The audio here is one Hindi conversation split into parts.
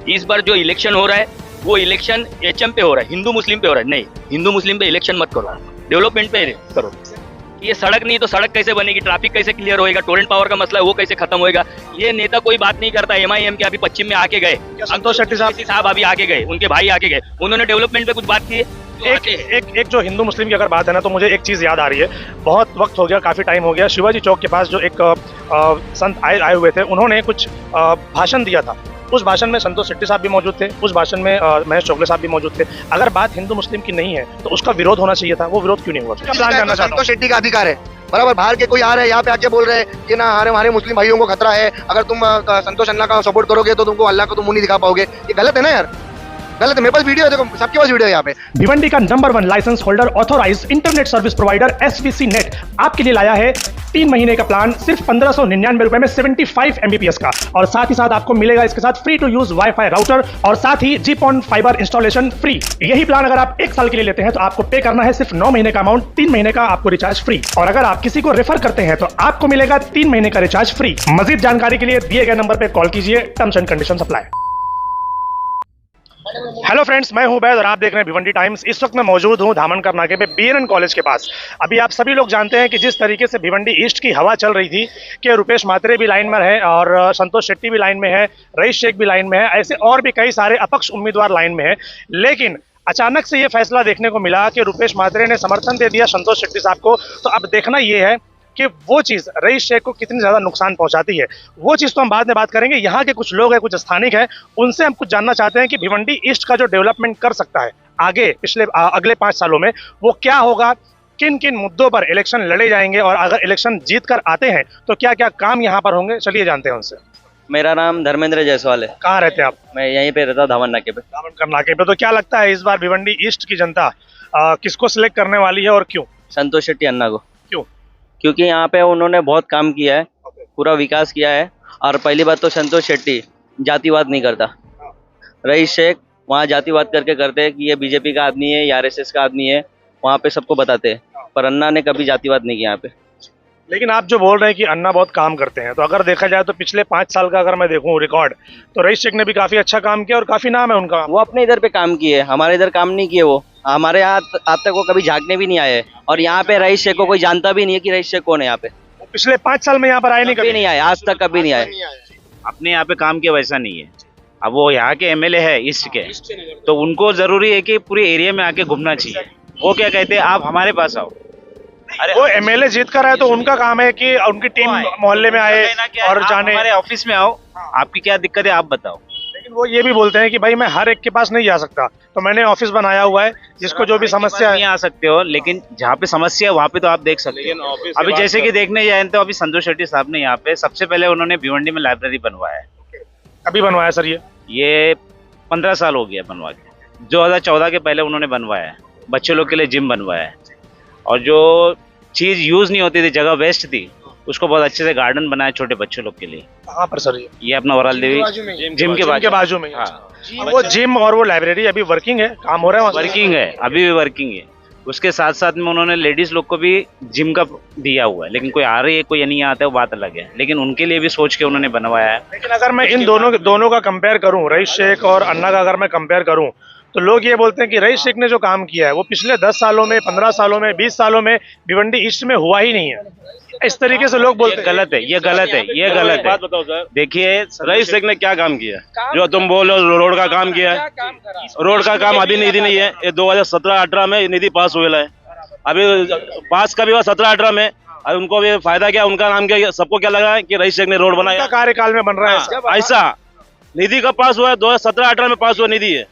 इस बार जो इलेक्शन हो रहा है वो इलेक्शन एचएम पे हो रहा है, हिंदू मुस्लिम पे हो रहा है। नहीं, हिंदू मुस्लिम पे इलेक्शन मत करो, डेवलपमेंट पे करो। ये सड़क नहीं तो सड़क कैसे बनेगी, ट्रैफिक कैसे क्लियर होएगा, टोरेंट पावर का मसला है वो कैसे खत्म होएगा, ये नेता कोई बात नहीं करता। एमआईएम के अभी पश्चिम में आके गए, संतोष शेट्टी साहब अभी आके गए, उनके भाई आके गए, उन्होंने डेवलपमेंट पे कुछ बात की है? एक जो हिंदू मुस्लिम की अगर बात है ना, तो मुझे एक चीज़ याद आ रही है। बहुत वक्त हो गया, काफ़ी टाइम हो गया, शिवाजी चौक के पास जो एक संत आए हुए थे, उन्होंने कुछ भाषण दिया था। उस भाषण में संतोष शेट्टी साहब भी मौजूद थे, उस भाषण में महेश चोगले साहब भी मौजूद थे। अगर बात हिंदू मुस्लिम की नहीं है तो उसका विरोध होना चाहिए था, वो विरोध क्यों नहीं हुआ? क्या प्लान करना चाहता हूं? संतोष शेट्टी का अधिकार है, बराबर। बाहर के कोई आ रहे हैं यहाँ पे आके बोल रहे हैं कि ना हमारे मुस्लिम भाइयों को खतरा है, अगर तुम संतोष अन्ना का सपोर्ट करोगे तो तुमको अल्लाह को तुम मुंह नहीं दिखा पाओगे। ये गलत है ना यार, गलत है। मेरे पास वीडियो है, देखो सबके पास वीडियो है यहाँ पे। भिवंडी का number 1 licence holder authorise internet service provider SVC net आपके लिए लाया है 3 महीने का प्लान सिर्फ 1599 रुपए में 75 Mbps का, और साथ ही साथ आपको मिलेगा इसके साथ free to use WiFi router और साथ ही जीपॉन फाइबर इंस्टॉलेशन फ्री। यही प्लान अगर आप 1 साल के लिए लेते हैं तो आपको पे करना है सिर्फ 9 महीने का अमाउंट, 3 महीने का आपको रिचार्ज फ्री। और अगर आप किसी को रेफर करते हैं तो आपको मिलेगा 3 महीने का रिचार्ज फ्री। मजीद जानकारी के लिए दिए गए नंबर पर कॉल कीजिए, terms and conditions apply. Hello friends, मैं हूं बैद और आप देख रहे हैं भिवंडी टाइम्स। इस वक्त मैं मौजूद हूं धामनकर नाके पे बीएनएन कॉलेज के पास। अभी आप सभी लोग जानते हैं कि जिस तरीके से भिवंडी ईस्ट की हवा चल रही थी कि रुपेश मात्रे भी लाइन में है और संतोष शेट्टी भी लाइन में है, रईस शेख भी लाइन में है, ऐसे और भी कई सारे अपक्ष उम्मीदवार लाइन में है। लेकिन अचानक से ये फैसला देखने को मिला कि रुपेश मात्रे ने समर्थन दे दिया संतोष शेट्टी साहब को। तो अब देखना ये है कि वो चीज़ रईस शेख को कितनी ज़्यादा नुकसान पहुंचाती है, वो चीज़ तो हम बाद में बात करेंगे। यहाँ के कुछ लोग हैं, कुछ स्थानिक हैं, उनसे हम कुछ जानना चाहते हैं कि भिवंडी ईस्ट का जो डेवलपमेंट कर सकता है आगे अगले 5 सालों में वो क्या होगा, किन किन मुद्दों पर इलेक्शन लड़े जाएंगे, और अगर इलेक्शन जीत कर आते हैं तो क्या क्या काम यहाँ पर होंगे। चलिए जानते हैं उनसे। मेरा नाम धर्मेंद्र जायसवाल है। कहाँ रहते हैं आप? मैं यहीं पे रहता हूँ, धामन नाके पे। धामनकर नाके पे। तो क्या लगता है इस बार भिवंडी ईस्ट की जनता किसको सिलेक्ट करने वाली है और क्यों? संतोष शेट्टी अन्ना को। क्यों? क्योंकि यहाँ पे उन्होंने बहुत काम किया है, पूरा विकास किया है। और पहली बात तो संतोष शेट्टी जातिवाद नहीं करता। रईस शेख वहाँ जातिवाद करके करते हैं कि ये बीजेपी का आदमी है, ये आरएसएस का आदमी है, वहाँ पे सबको बताते हैं। पर अन्ना ने कभी जातिवाद नहीं किया यहाँ पे। लेकिन आप जो बोल रहे हैं कि अन्ना बहुत काम करते हैं, तो अगर देखा जाए तो पिछले 5 साल का अगर मैं देखूं रिकॉर्ड, तो रईस शेख ने भी काफी अच्छा काम किया और काफी नाम है उनका। वो अपने इधर पे काम किए, हमारे इधर काम नहीं किए। वो हमारे यहाँ आज तक वो कभी झांकने भी नहीं आए, और यहाँ पे रईस शेख को कोई जानता भी नहीं है कि रईस शेख कौन है। यहाँ पे पिछले 5 साल में यहाँ पर आए नहीं, कभी नहीं आए, आज तक कभी नहीं आए। अपने यहाँ पे काम किया वैसा नहीं है। अब वो यहाँ के एमएलए है ईस्ट के, तो उनको जरूरी है कि पूरे एरिया में आके घूमना चाहिए। वो क्या कहते हैं, आप हमारे पास आओ। अरे वो एमएलए जीत कर आए तो उनका काम है कि उनकी टीम मोहल्ले में आए और जाने, हमारे ऑफिस में आओ, आपकी क्या दिक्कत है आप बताओ। लेकिन वो ये भी बोलते हैं कि भाई मैं हर एक के पास नहीं जा सकता, तो मैंने ऑफिस बनाया हुआ है, जिसको जो भी समस्या नहीं है आ सकते हो, लेकिन जहाँ पे समस्या है वहाँ पे तो आप देख सकते हो। अभी जैसे कि देखने जाए तो अभी संतोष शेट्टी साहब ने यहाँ पे सबसे पहले उन्होंने भिवंडी में लाइब्रेरी बनवाया है। अभी बनवाया सर? ये 15 साल हो गया बनवा के। 2014 के पहले उन्होंने बनवाया है। बच्चों लोग के लिए जिम बनवाया है, और जो चीज यूज नहीं होती थी, जगह वेस्ट थी, उसको बहुत अच्छे से गार्डन बनाया छोटे बच्चों लोग के लिए। कहाँ पर सर? ये अपना वराल देवी जिम के बाजू में। हाँ, वो जिम और वो लाइब्रेरी अभी वर्किंग है, काम हो रहा है? वर्किंग है, अभी भी वर्किंग है। उसके साथ साथ में उन्होंने लेडीज लोग को भी जिम का दिया हुआ है, लेकिन कोई आ रही है कोई नहीं आता है वो बात अलग है, लेकिन उनके लिए भी सोच के उन्होंने बनवाया है। लेकिन अगर मैं इन दोनों का कंपेयर करूं, रईस शेख और अन्ना का अगर मैं कंपेयर करूं, तो लोग ये बोलते हैं कि रईस शेख ने जो काम किया है वो पिछले 10 सालों में, 15 सालों में, 20 सालों में भिवंडी ईस्ट में हुआ ही नहीं है। इस तरीके से लोग बोलते हैं। गलत है, ये गलत है, ये गलत है। बात बताओ सर, देखिए रईस शेख ने क्या काम किया? जो तुम बोल रहे हो रोड का काम किया है, रोड का काम अभी निधि नहीं है। ये 2017-18 में निधि पास हुआ है, अभी पास का भी हुआ 17-18 में। और उनको भी फायदा क्या, उनका नाम क्या, सबको क्या लगा है कि रईस शेख ने रोड बनाया, कार्यकाल में बन रहा है ऐसा। निधि का पास हुआ है 2017-18 में पास हुआ निधि है,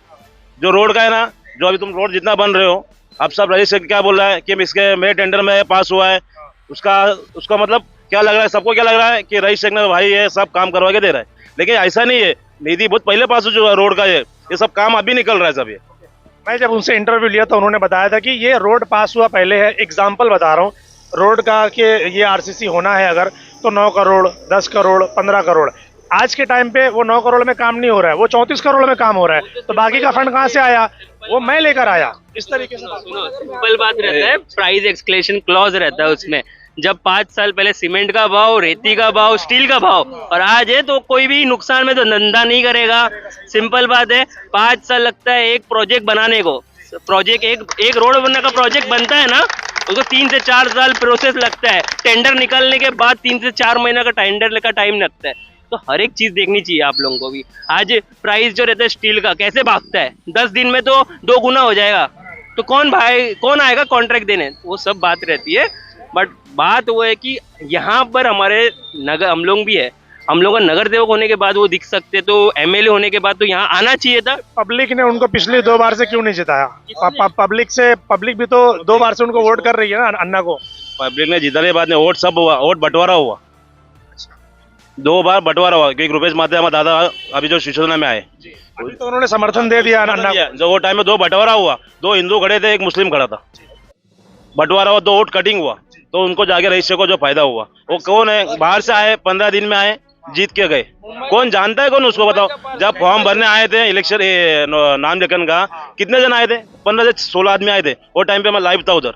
जो रोड का है ना, जो अभी तुम रोड जितना बन रहे हो, अब सब रईस शेख क्या बोल रहा है कि इसके मेरे टेंडर में पास हुआ है। उसका मतलब क्या लग रहा है, सबको क्या लग रहा है कि रईस शेख ने भाई ये सब काम करवा के दे रहा है, लेकिन ऐसा नहीं है। निधि बहुत पहले पास हो चुका है रोड का, ये सब काम अभी निकल रहा है सब। ये मैं जब उनसे इंटरव्यू लिया तो उन्होंने बताया था कि ये रोड पास हुआ पहले है। एग्जाम्पल बता रहा हूँ रोड का कि ये आरसीसी होना है अगर, तो 9 करोड़, 10 करोड़, 15 करोड़। आज के टाइम पे वो 9 करोड़ में काम नहीं हो रहा है, वो 34 करोड़ में काम हो रहा है। तो बाकी का फंड कहाँ से आया? वो मैं लेकर आया। इस तरीके से सिंपल बात रहता है, प्राइस एक्सक्लेशन क्लॉज रहता है उसमें जब 5 साल पहले सीमेंट का भाव, रेती का भाव, स्टील का भाव और आज है तो कोई भी नुकसान में तो धंधा नहीं करेगा। सिंपल बात है, 5 साल लगता है एक प्रोजेक्ट बनाने को। प्रोजेक्ट एक रोड बनने का प्रोजेक्ट बनता है ना, उसको 3 से 4 साल प्रोसेस लगता है। टेंडर निकलने के बाद 3 से 4 महीना का टेंडर का टाइम लगता है। तो हर एक चीज देखनी चाहिए आप लोगों को भी। आज प्राइस जो रहता है स्टील का कैसे भागता है, 10 दिन में तो 2 गुना हो जाएगा। तो कौन आएगा कॉन्ट्रैक्ट देने, वो सब बात रहती है। बट बात वो है कि यहाँ पर हमारे नगर, हम लोग भी है, हम लोग का नगर सेवक होने के बाद वो दिख सकते, तो एमएलए होने के बाद तो यहाँ आना चाहिए था। पब्लिक ने उनको पिछली 2 बार से क्यों नहीं जिताया? पब्लिक भी तो 2 बार से उनको वोट कर रही है ना, अन्ना को। पब्लिक ने जिताने के बाद में वोट सब हुआ, वोट बंटवारा हुआ, 2 बार बंटवारा हुआ, क्योंकि रुपेश मात्रे हमारे दादा अभी जो शिवसेना में आए, अभी तो उन्होंने समर्थन दे दिया अन्ना को। जो वो टाइम में 2 बंटवारा हुआ, 2 हिंदू खड़े थे, 1 मुस्लिम खड़ा था, बंटवारा हुआ, 2 वोट कटिंग हुआ, तो उनको जाके रईस को जो फायदा हुआ। वो कौन है, बाहर से आए, 15 दिन में आए, जीत के गए, कौन जानता है, कौन उसको बताओ। जब फॉर्म भरने आए थे इलेक्शन नाम लेखन का, कितने जन आए थे? 15 से 16 आदमी आए थे। वो टाइम पे मैं लाइव था उधर।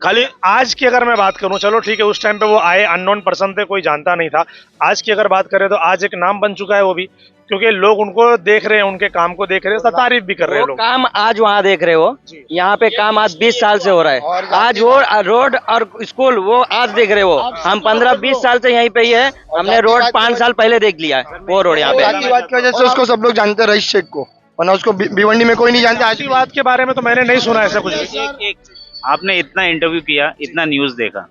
खाली आज की अगर मैं बात करूं, चलो ठीक है, उस टाइम पे वो आए, अननोन पर्सन थे, कोई जानता नहीं था। आज की अगर बात करें तो आज एक नाम बन चुका है वो भी, क्योंकि लोग उनको देख रहे हैं, उनके काम को देख रहे हैं, तारीफ भी कर रहे हैं लोग। काम आज वहाँ देख रहे हो, यहाँ पे काम आज 20 साल से हो रहा है। आज वो रोड और स्कूल वो आज देख रहे हो। हम 15-20 साल से यहीं पे ही है, हमने रोड 5 साल पहले देख लिया है, वो रोड यहाँ पे। जातिवाद की वजह से उसको सब लोग जानते हैं, रईस शेख को, वरना उसको भिवंडी में कोई नहीं जानता। जातिवाद के बारे में तो मैंने नहीं सुना ऐसा कुछ भी। आपने इतना इंटरव्यू किया, इतना न्यूज देखा,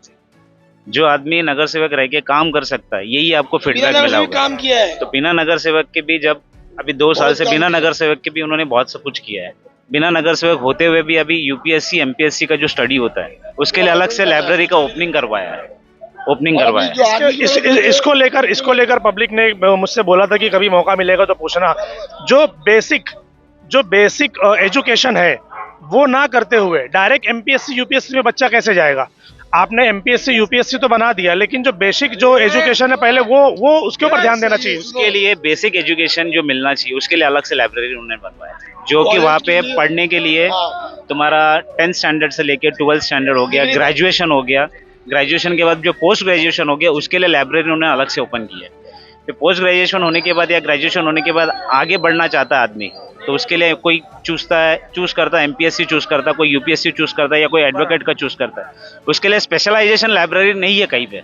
जो आदमी नगर सेवक रह के काम कर सकता है, यही आपको फीडबैक मिला होगा। काम किया है तो बिना नगर सेवक के भी, जब अभी 2 साल से बिना नगर सेवक के भी उन्होंने बहुत सब कुछ किया है। बिना नगर सेवक होते हुए भी अभी यूपीएससी एमपीएससी का जो स्टडी होता है, उसके लिए अलग से लाइब्रेरी का ओपनिंग करवाया है। इसको लेकर पब्लिक ने मुझसे बोला था कि कभी मौका मिलेगा तो पूछना। जो बेसिक एजुकेशन है वो ना करते हुए डायरेक्ट एमपीएससी यूपीएससी में बच्चा कैसे जाएगा? आपने एमपीएससी यूपीएससी तो बना दिया, लेकिन जो बेसिक जो एजुकेशन है पहले वो उसके ऊपर ध्यान देना चाहिए। उसके लिए बेसिक एजुकेशन जो मिलना चाहिए, उसके लिए अलग से लाइब्रेरी उन्होंने बनवाया है, जो कि वहाँ पे पढ़ने के लिए तुम्हारा 10th स्टैंडर्ड से लेके 12th स्टैंडर्ड हो गया, ग्रेजुएशन हो गया, ग्रेजुएशन के बाद जो पोस्ट ग्रेजुएशन हो गया, उसके लिए लाइब्रेरी उन्होंने अलग से ओपन की है। फिर पोस्ट ग्रेजुएशन होने के बाद या ग्रेजुएशन होने के बाद आगे बढ़ना चाहता है आदमी, तो उसके लिए कोई चूज करता है एमपीएससी चूज करता है, कोई यूपीएससी चूज करता है, या कोई एडवोकेट का चूज करता है। उसके लिए स्पेशलाइजेशन लाइब्रेरी नहीं है कहीं पे,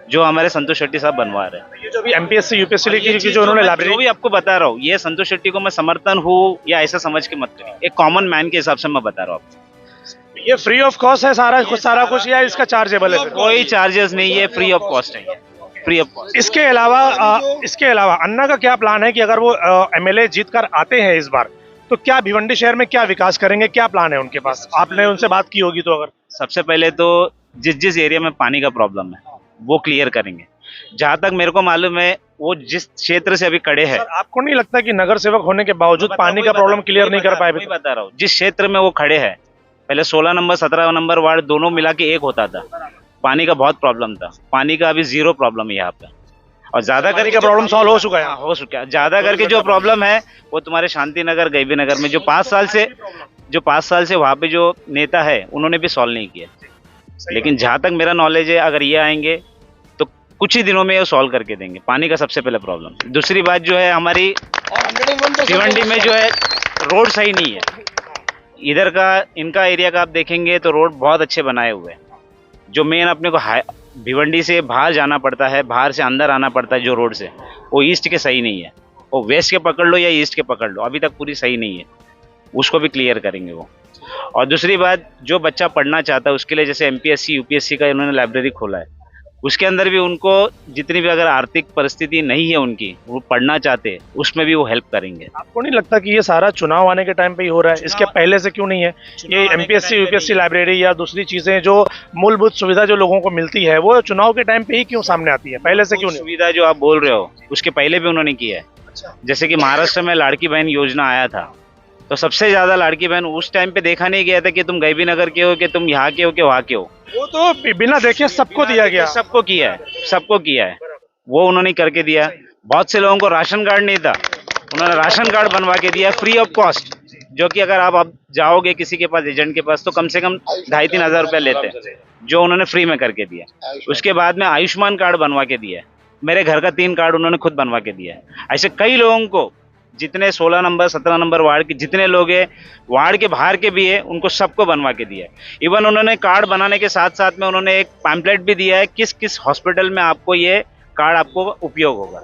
जो हमारे संतोष शेट्टी साहब बनवा रहे हैं। ये जो भी एमपीएससी यूपीएससी की जो उन्होंने लाइब्रेरी, जो भी आपको बता रहा हूँ, ये संतोष शेट्टी को मैं समर्थन हूँ या ऐसा समझ के मत करिए, एक कॉमन मैन के हिसाब से मैं बता रहा हूँ आपको। ये फ्री ऑफ कॉस्ट है सारा कुछ या इसका चार्जेबल है? कोई चार्जेस नहीं है, फ्री ऑफ कॉस्ट है, फ्री ऑफ कॉस्ट। इसके अलावा अन्ना का क्या प्लान है कि अगर वो एमएलए जीत कर आते हैं इस बार, तो क्या भिवंडी शहर में क्या विकास करेंगे, क्या प्लान है उनके पास? आपने उनसे बात की होगी तो। अगर सबसे पहले तो जिस एरिया में पानी का प्रॉब्लम है वो क्लियर करेंगे। जहां तक मेरे को मालूम है, वो जिस क्षेत्र से अभी खड़े हैं, आपको नहीं लगता कि नगर सेवक होने के बावजूद पानी का प्रॉब्लम क्लियर नहीं कर पाए? मैं बता रहा हूँ, जिस क्षेत्र में वो खड़े हैं, पहले 16 नंबर 17 नंबर वार्ड दोनों मिला के एक होता था, पानी का बहुत प्रॉब्लम था। पानी का अभी 0 प्रॉब्लम है यहाँ पे, और ज्यादा करके का प्रॉब्लम सॉल्व हो चुका है। हो चुका है। ज्यादा करके जो प्रॉब्लम है वो तुम्हारे शांति नगर, गैबी नगर में जो 5 साल से वहाँ पे जो नेता है उन्होंने भी सॉल्व नहीं किया। लेकिन जहां तक मेरा नॉलेज है, अगर ये आएंगे तो कुछ ही दिनों में ये सॉल्व करके देंगे पानी का सबसे पहले प्रॉब्लम। दूसरी बात जो है, हमारी भिवंडी में जो है रोड सही नहीं है। इधर का इनका एरिया का आप देखेंगे तो रोड बहुत अच्छे बनाए हुए हैं। जो मेन अपने को भिवंडी से बाहर जाना पड़ता है, बाहर से अंदर आना पड़ता है जो रोड से, वो ईस्ट के सही नहीं है। वो वेस्ट के पकड़ लो या ईस्ट के पकड़ लो, अभी तक पूरी सही नहीं है, उसको भी क्लियर करेंगे वो। और दूसरी बात, जो बच्चा पढ़ना चाहता है उसके लिए जैसे एमपीएससी यूपीएससी का इन्होंने लाइब्रेरी खोला है, उसके अंदर भी उनको जितनी भी अगर आर्थिक परिस्थिति नहीं है उनकी, वो पढ़ना चाहते हैं, उसमें भी वो हेल्प करेंगे। आपको नहीं लगता कि ये सारा चुनाव आने के टाइम पे ही हो रहा है? इसके पहले से क्यों नहीं है? ये एमपीएससी यूपीएससी लाइब्रेरी या दूसरी चीजें जो मूलभूत सुविधा जो लोगों को मिलती है, वो चुनाव के टाइम पे ही क्यों सामने आती है? पहले से क्यों नहीं? सुविधा जो आप बोल रहे हो उसके पहले भी उन्होंने किया है। जैसे कि महाराष्ट्र में लाड़की बहन योजना आया था, तो सबसे ज्यादा लाड़की बहन उस टाइम पे देखा नहीं गया था कि तुम गैबी नगर के हो, कि तुम यहाँ के हो, कि वहाँ के हो। वो तो बिना देखे सबको दिया गया, सबको किया है, वो उन्होंने करके दिया। बहुत से लोगों को राशन कार्ड नहीं था, उन्होंने राशन कार्ड बनवा के दिया फ्री ऑफ कॉस्ट। जो कि अगर आप जाओगे किसी के पास, एजेंट के पास, तो कम से कम 2,500-3 हज़ार रुपया लेते हैं, जो उन्होंने फ्री में करके दिया। उसके बाद में आयुष्मान कार्ड बनवा के दिया है, मेरे घर का 3 कार्ड उन्होंने खुद बनवा के दिया है। ऐसे कई लोगों को, जितने 16 नंबर 17 नंबर वार्ड के जितने लोग हैं, वार्ड के बाहर के भी है, उनको सबको बनवा के दिया है। इवन उन्होंने कार्ड बनाने के साथ साथ में उन्होंने एक पैम्पलेट भी दिया है, किस किस हॉस्पिटल में आपको ये कार्ड आपको उपयोग होगा,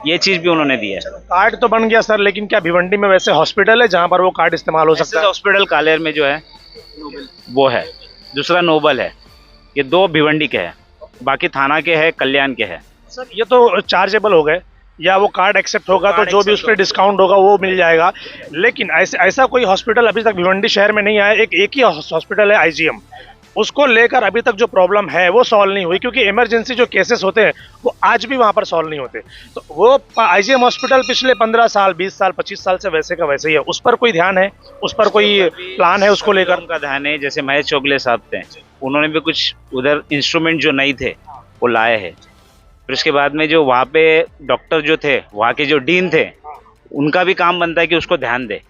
ये चीज भी उन्होंने दिया है। कार्ड तो बन गया सर, लेकिन क्या भिवंडी में वैसे हॉस्पिटल है जहाँ पर वो कार्ड इस्तेमाल हो सकता है? हॉस्पिटल कालेर में जो है वो है, दूसरा नोबल है, ये 2 भिवंडी के हैं, बाकी थाना के हैं, कल्याण के हैं। सर ये तो चार्जेबल हो गए, या वो कार्ड एक्सेप्ट होगा तो जो भी उस पर डिस्काउंट होगा वो मिल जाएगा, लेकिन ऐसा कोई हॉस्पिटल अभी तक भिवंडी शहर में नहीं आया। एक ही हॉस्पिटल है IGM, उसको लेकर अभी तक जो प्रॉब्लम है वो सॉल्व नहीं हुई, क्योंकि इमरजेंसी जो केसेस होते हैं वो आज भी वहाँ पर सॉल्व नहीं होते। तो वो IGM हॉस्पिटल पिछले 15 साल 20 साल 25 साल से वैसे का वैसे ही है, उस पर कोई ध्यान है, उस पर कोई प्लान है उसको लेकर? उनका ध्यान है, जैसे महेश चोगले साहब थे, उन्होंने भी कुछ उधर इंस्ट्रूमेंट जो नहीं थे वो लाए हैं। फिर उसके बाद में जो वहाँ पे डॉक्टर जो थे, वहाँ के जो डीन थे, उनका भी काम बनता है कि उसको ध्यान दे,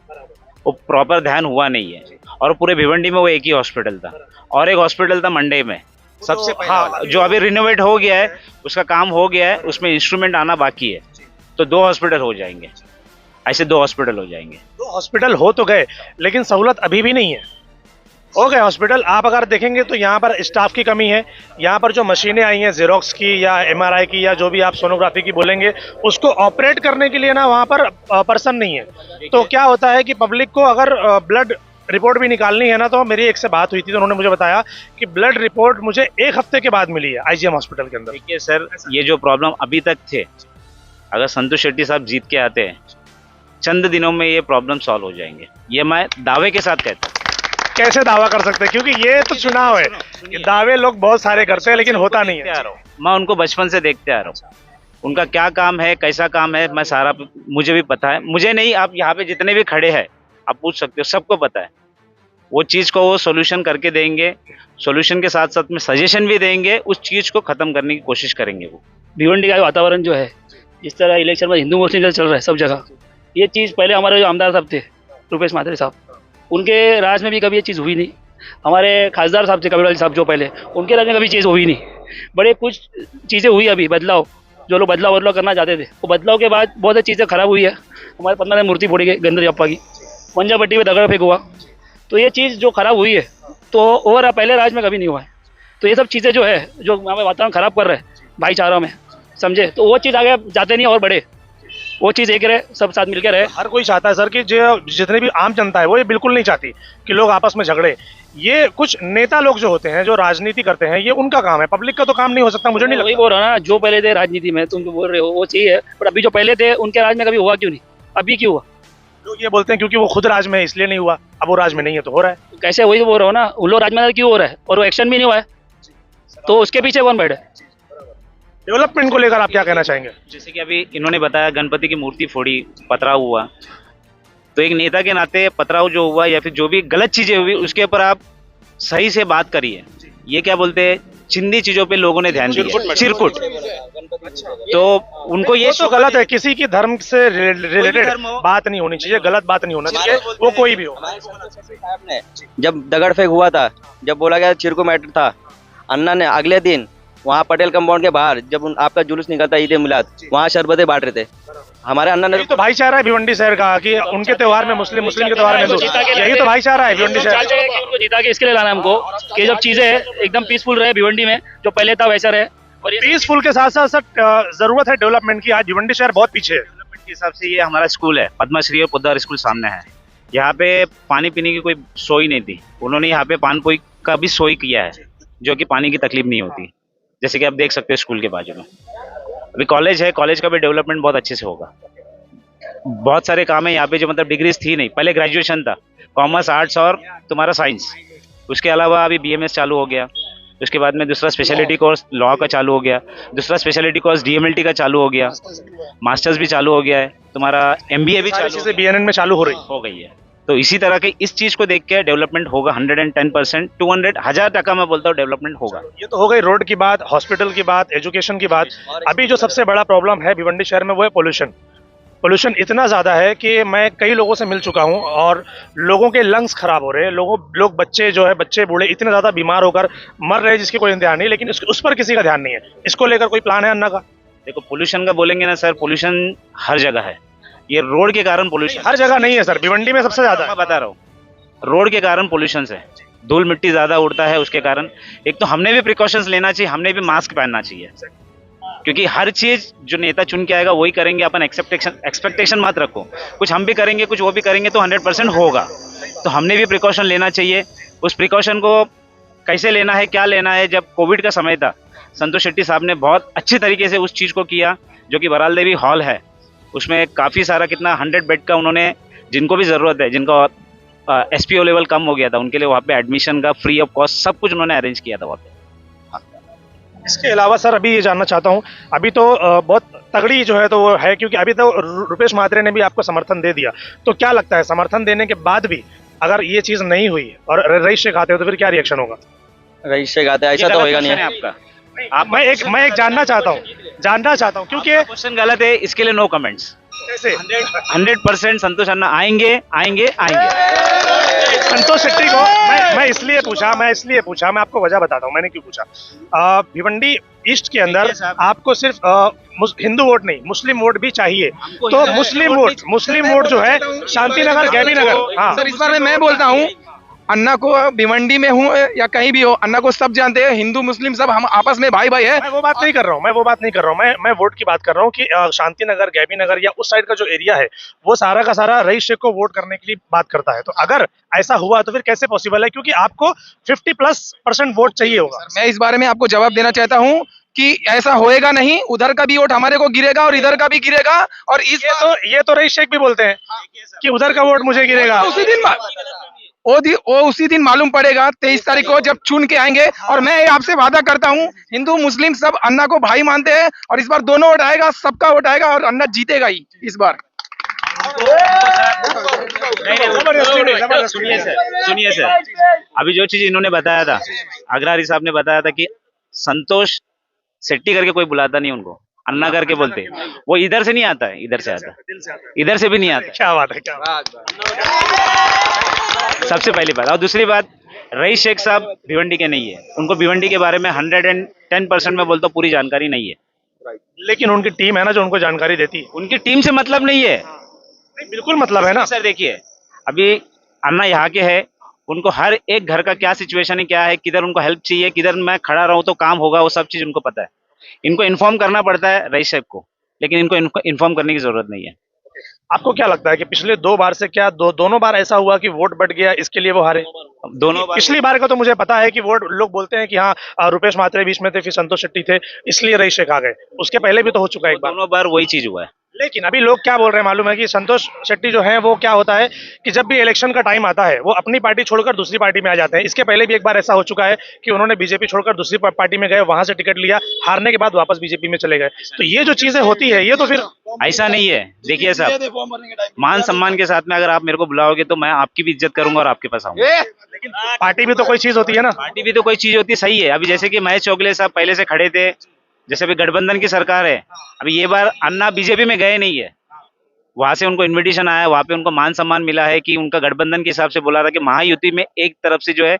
वो प्रॉपर ध्यान हुआ नहीं है। और पूरे भिवंडी में वो एक ही हॉस्पिटल था, और एक हॉस्पिटल था मंडे में सबसे पहले, जो अभी रिनोवेट हो गया है, उसका काम हो गया है, उसमें इंस्ट्रूमेंट आना बाकी है। तो 2 हॉस्पिटल हो जाएंगे, ऐसे 2 हॉस्पिटल हो जाएंगे। 2 हॉस्पिटल हो तो गए, लेकिन सहूलत अभी भी नहीं है। हो गए हॉस्पिटल, आप अगर देखेंगे तो यहाँ पर स्टाफ की कमी है। यहाँ पर जो मशीनें आई हैं जेरोक्स की या MRI की या जो भी आप सोनोग्राफी की बोलेंगे, उसको ऑपरेट करने के लिए ना वहाँ पर पर्सन नहीं है। तो क्या होता है कि पब्लिक को अगर ब्लड रिपोर्ट भी निकालनी है ना, तो मेरी एक से बात हुई थी तो उन्होंने मुझे बताया कि ब्लड रिपोर्ट मुझे 1 हफ्ते के बाद मिली है IGM हॉस्पिटल के अंदर। देखिए सर, ये जो प्रॉब्लम अभी तक थे, अगर संतोष शेट्टी साहब जीत के आते हैं, चंद दिनों में ये प्रॉब्लम सॉल्व हो जाएंगे, ये मैं दावे के साथ कहता हूँ। कैसे दावा कर सकते हैं, क्योंकि ये तो चुनाव है, ये दावे लोग बहुत सारे करते हैं लेकिन होता नहीं है। मैं उनको बचपन से देखते आ रहा हूँ, उनका क्या काम है, कैसा काम है, मैं सारा, मुझे भी पता है। मुझे नहीं, आप यहाँ पे जितने भी खड़े हैं आप पूछ सकते हो, सबको पता है। वो चीज़ को वो सोल्यूशन करके देंगे, सोल्यूशन के साथ साथ में सजेशन भी देंगे, उस चीज़ को ख़त्म करने की कोशिश करेंगे वो। भिवंडी का वातावरण जो है, इस तरह इलेक्शन में हिंदू मुस्लिम चल रहा है सब जगह। ये चीज़ पहले हमारे जो आमदार साहब थे, रुपेश माथुर साहब, उनके राज में भी कभी ये चीज़ हुई नहीं। हमारे खासदार साहब थे कबीर साहब जो पहले, उनके राज में कभी चीज़ हुई नहीं। बड़े कुछ चीज़ें हुई अभी, बदलाव, जो लोग बदलाव करना चाहते थे, वो बदलाव के बाद बहुत सी चीज़ें खराब हुई है। हमारे 15 में मूर्ति फोड़ी गई गंदर अप्पा की, पंजापट्टी में दगड़ फेंक हुआ, तो ये चीज़ जो खराब हुई है तो ओवर पहले राज में कभी नहीं हुआ है। तो ये सब चीज़ें जो है, जो हमें वातावरण खराब कर रहे हैं भाईचारा में, समझे, तो वो चीज़ आगे जाते नहीं और बढ़े, वो चीज़ एक रहे, सब साथ मिलकर रहे। हर कोई चाहता है सर कि जो जितने भी आम जनता है वो ये बिल्कुल नहीं चाहती कि लोग आपस में झगड़े। ये कुछ नेता लोग जो होते हैं, जो राजनीति करते हैं, ये उनका काम है, पब्लिक का तो काम नहीं हो सकता, मुझे नहीं वही लगता। बोल रहा ना, जो पहले थे राजनीति में, तुम जो बोल रहे हो वो चाहिए, पर अभी जो पहले थे उनके राज में कभी हुआ क्यों नहीं, अभी क्यों हुआ? लोग ये बोलते हैं क्योंकि वो खुद राज में है इसलिए नहीं हुआ, अब वो राज में नहीं है तो हो रहा है। कैसे, वही तो बोल रहा हूँ ना, उन लोग राज में क्यों हो रहा है और वो एक्शन भी नहीं हुआ है, तो उसके पीछे कौन बैठे? डेवलपमेंट को लेकर आप क्या कहना चाहेंगे? जैसे कि अभी इन्होंने बताया गणपति की मूर्ति फोड़ी, पथराव हुआ, तो एक नेता के नाते पथराव जो हुआ या फिर जो भी गलत चीजें हुई उसके ऊपर आप सही से बात करिए। ये क्या बोलते हैं, चिंदी चीजों पे लोगों ने ध्यान दिया, चिरकुट, तो उनको ये तो गलत है, किसी की धर्म से रिलेटेड बात नहीं होनी चाहिए, गलत बात नहीं होना चाहिए, वो कोई भी हो। जब दगड़ फेंक हुआ था, जब बोला गया चिरकू मैटर था, अन्ना ने अगले दिन वहाँ पटेल कंपाउंड के बाहर जब आपका जुलूस निकलता ईद मिलाद, वहाँ शरबतें बांट रहे थे। हमारे अन्ना ने, यही तो भाईचारा है भिवंडी शहर का कि उनके त्योहार में मुस्लिम, मुस्लिम के त्योहार में हिंदू, यही तो भाईचारा है भिवंडी शहर। उनको जीता के इसके लिए लाना हमको कि जब चीजें एकदम पीसफुल रहे भिवंडी में, जो पहले था वैसा रहे। और पीसफुल के साथ साथ सर जरूरत है डेवलपमेंट की। आज भिवंडी शहर बहुत पीछे है डेवलपमेंट के हिसाब से। ये हमारा स्कूल है, पद्मश्री और पोद्दार स्कूल सामने है। यहाँ पे पानी पीने की कोई सोई नहीं थी, उन्होंने यहाँ पे पान पोई का भी सोई किया है, जो कि पानी की तकलीफ नहीं होती, जैसे कि आप देख सकते हो स्कूल के बाजू में। अभी कॉलेज है, कॉलेज का भी डेवलपमेंट बहुत अच्छे से होगा। बहुत सारे काम है यहाँ पे जो मतलब डिग्रीज थी नहीं, पहले ग्रेजुएशन था, कॉमर्स, आर्ट्स और तुम्हारा साइंस। उसके अलावा अभी BMS चालू हो गया, उसके बाद में दूसरा स्पेशलिटी कोर्स लॉ का चालू हो गया, दूसरा स्पेशलिटी कोर्स DMLT का चालू हो गया, मास्टर्स भी चालू हो गया है, तुम्हारा MBA भी चालू चीजें BNN में चालू हो गई है। तो इसी तरह के इस चीज को देख के डेवलपमेंट होगा 110%, 200, 1000% मैं बोलता हूँ डेवलपमेंट होगा। ये तो हो गई रोड की बात, हॉस्पिटल की बात, एजुकेशन की बात। अभी जो सबसे बड़ा प्रॉब्लम है भिवंडी शहर में वो है पोल्यूशन। पोल्यूशन इतना ज़्यादा है कि मैं कई लोगों से मिल चुका हूँ और लोगों के लंग्स खराब हो रहे हैं, लोग बच्चे जो है, बच्चे बूढ़े इतने ज़्यादा बीमार होकर मर रहे हैं जिसकी कोई ध्यान नहीं, लेकिन उस पर किसी का ध्यान नहीं है। इसको लेकर कोई प्लान है अन्ना का? देखो पोल्यूशन का बोलेंगे ना सर, पोल्यूशन हर जगह है। ये रोड के कारण पोल्यूशन हर जगह नहीं है सर, भिवंडी में सबसे ज़्यादा मैं है। बता रहा हूँ, रोड के कारण पोल्यूशन है, धूल मिट्टी ज्यादा उड़ता है उसके कारण। एक तो हमने भी प्रिकॉशंस लेना चाहिए, हमने भी मास्क पहनना चाहिए, क्योंकि हर चीज जो नेता चुन के आएगा वही करेंगे। अपन एक्सपेक्टेशन मत रखो, कुछ हम भी करेंगे कुछ वो भी करेंगे तो 100% होगा। तो हमने भी प्रिकॉशन लेना चाहिए। उस प्रिकॉशन को कैसे लेना है, क्या लेना है, जब कोविड का समय था संतोष शेट्टी साहब ने बहुत अच्छी तरीके से उस चीज़ को किया, जो कि बराल देवी हॉल है, उसमें काफ़ी सारा कितना 100 बेड का उन्होंने, जिनको भी ज़रूरत है, जिनको एसपीओ लेवल कम हो गया था, उनके लिए वहाँ पे एडमिशन का फ्री ऑफ कॉस्ट सब कुछ उन्होंने अरेंज किया था वहाँ पे। इसके अलावा सर अभी ये जानना चाहता हूँ, अभी तो बहुत तगड़ी जो है तो वो है, क्योंकि अभी तो रुपेश महात्रे ने भी आपको समर्थन दे दिया, तो क्या लगता है समर्थन देने के बाद भी अगर ये चीज़ नहीं हुई और रईस शेख आते हो तो फिर क्या रिएक्शन होगा? रईस शेख आते ऐसा तो होएगा नहीं। आपका मैं एक जानना चाहता हूँ क्योंकि क्वेश्चन गलत है, इसके लिए नो कमेंट्स। कैसे 100% संतोष अन्ना आएंगे आएंगे आएंगे। संतोष शेट्टी को मैं इसलिए पूछा, मैं आपको वजह बताता हूँ मैंने क्यों पूछा। भिवंडी ईस्ट के अंदर आपको सिर्फ हिंदू वोट नहीं, मुस्लिम वोट भी चाहिए, तो मुस्लिम वोट जो है शांतिनगर, गैबी नगर। हाँ सर, इस बार में मैं बोलता हूँ, अन्ना को भिवंडी में हूँ या कहीं भी हो, अन्ना को सब जानते हैं, हिंदू मुस्लिम सब हम आपस में भाई भाई है। मैं वो बात नहीं कर रहा हूँ, मैं वोट की बात कर रहा हूँ कि शांतिनगर, गैबी नगर या उस साइड का जो एरिया है वो सारा का सारा रईस शेख को वोट करने के लिए बात करता है। तो अगर ऐसा हुआ तो फिर कैसे पॉसिबल है, क्योंकि आपको 50+ % वोट चाहिए होगा। मैं इस बारे में आपको जवाब देना चाहता हूँ कि ऐसा होएगा नहीं, उधर का भी वोट हमारे को गिरेगा और इधर का भी गिरेगा। और ये तो रईस शेख भी बोलते हैं कि उधर का वोट मुझे गिरेगा। उसी दिन मालूम पड़ेगा 23 तारीख को जब चुन के आएंगे। और मैं आपसे वादा करता हूँ, हिंदू मुस्लिम सब अन्ना को भाई मानते हैं और इस बार दोनों वोट आएगा, सबका वोट आएगा और अन्ना जीतेगा ही इस बार। सुनिए सर, अभी जो चीज इन्होंने बताया था, अग्रहारी साहब ने बताया था कि संतोष शेट्टी करके कोई बुलाता नहीं उनको, अन्ना करके बोलते। वो इधर से नहीं आता है, इधर से आता है, इधर से भी नहीं आता। क्या बात है। सबसे पहली बात। और दूसरी बात, रईस शेख साहब भिवंडी के नहीं है, उनको भिवंडी के बारे में 110% में बोलता पूरी जानकारी नहीं है। लेकिन उनकी टीम है ना जो उनको जानकारी देती है। उनकी टीम से मतलब नहीं है। नहीं, बिल्कुल मतलब है ना सर। देखिए, अभी अन्ना यहाँ के है, उनको हर एक घर का क्या सिचुएशन है, क्या है, किधर उनको हेल्प चाहिए, किधर मैं खड़ा रहूं तो काम होगा, वो सब चीज उनको पता है। इनको इन्फॉर्म करना पड़ता है रईस शेख को, लेकिन इनको इन्फॉर्म करने की जरूरत नहीं है। आपको क्या लगता है कि पिछले 2 बार से क्या दोनों बार ऐसा हुआ कि वोट बढ़ गया इसके लिए वो हारे? दोनों बार। पिछली बार का तो मुझे पता है कि वोट लोग बोलते हैं कि हाँ रुपेश महात्रे बीच में थे, फिर संतोष शेट्टी थे, इसलिए रईस शेख आ गए। उसके पहले भी तो हो चुका है एक बार। दोनों बार वही चीज हुआ है। लेकिन अभी लोग क्या बोल रहे हैं मालूम है कि संतोष शेट्टी जो है वो क्या होता है कि जब भी इलेक्शन का टाइम आता है वो अपनी पार्टी छोड़कर दूसरी पार्टी में आ जाते हैं। इसके पहले भी एक बार ऐसा हो चुका है कि उन्होंने बीजेपी छोड़कर दूसरी पार्टी में गए, वहां से टिकट लिया, हारने के बाद वापस बीजेपी में चले गए। तो ये जो चीजें होती है ये तो फिर ऐसा नहीं है। देखिए साहब, मान सम्मान के साथ में अगर आप मेरे को बुलाओगे तो मैं आपकी भी इज्जत करूंगा और आपके पास आऊंगा। लेकिन पार्टी भी तो कोई चीज होती है ना। पार्टी भी तो कोई चीज होती है, सही है। अभी जैसे कि महेश चौगले साहब पहले से खड़े थे, जैसे अभी गठबंधन की सरकार है, अभी ये बार अन्ना बीजेपी में गए नहीं है, वहां से उनको इनविटेशन आया, वहां पे उनको मान सम्मान मिला है कि उनका गठबंधन के हिसाब से बोला था कि महायुति में एक तरफ से जो है